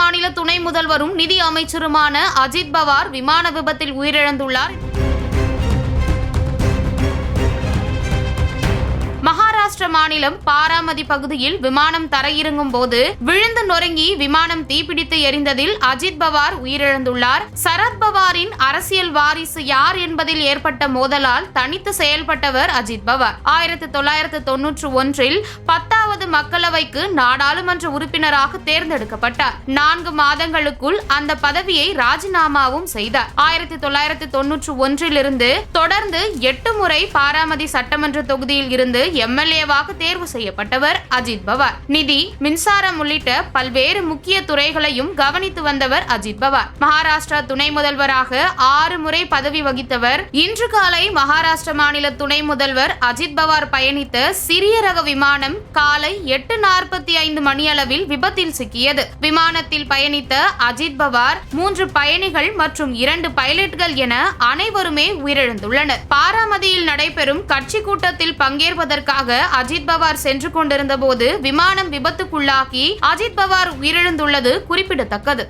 மாநில துணை முதல்வரும் நிதி அமைச்சருமான அஜித் பவார் விமான விபத்தில் உயிரிழந்துள்ளார். மகாராஷ்டிர மாநிலம் பாராமதி பகுதியில் விமானம் தரையிறங்கும் போது விழுந்து நொறுங்கி விமானம் தீப்பிடித்து எரிந்ததில் அஜித் பவார் உயிரிழந்துள்ளார். சரத் பவாரின் அரசியல் வாரிசு யார் என்பதில் ஏற்பட்ட மோதலால் தனித்து செயல்பட்டவர் அஜித் பவார். 1991 10வது மக்களவைக்கு நாடாளுமன்ற உறுப்பினராக தேர்ந்தெடுக்கப்பட்டார். 4 மாதங்களுக்குள் அந்த பதவியை ராஜினாமாவும் செய்தார். 1991 தொடர்ந்து 8 முறை பாராமதி சட்டமன்ற தொகுதியில் இருந்து எம்எல்ஏவாக தேர்வு செய்யப்பட்டவர் அஜித் பவார். நிதி, மின்சாரம் உள்ளிட்ட பல்வேறு முக்கிய துறைகளையும் கவனித்து வந்தவர் அஜித் பவார். மகாராஷ்டிரா துணை முதல்வராக 6 முறை பதவி வகித்தவர். இன்று காலை மகாராஷ்டிர மாநில துணை முதல்வர் அஜித் பவார் பயணித்த சிறிய ரக விமானம் காலை 8:45 மணியளவில் விபத்தில் சிக்கியது. விமானத்தில் பயணித்த அஜித் பவார், 3 பயணிகள் மற்றும் 2 பைலட்கள் என அனைவருமே உயிரிழந்துள்ளனர். பாராமதியில் நடைபெறும் கட்சி கூட்டத்தில் பங்கேற்பதற்காக அஜித் பவார் சென்று கொண்டிருந்த போது விமானம் விபத்துக்குள்ளாகி அஜித் பவார் உயிரிழந்துள்ளது குறிப்பிடத்தக்கது.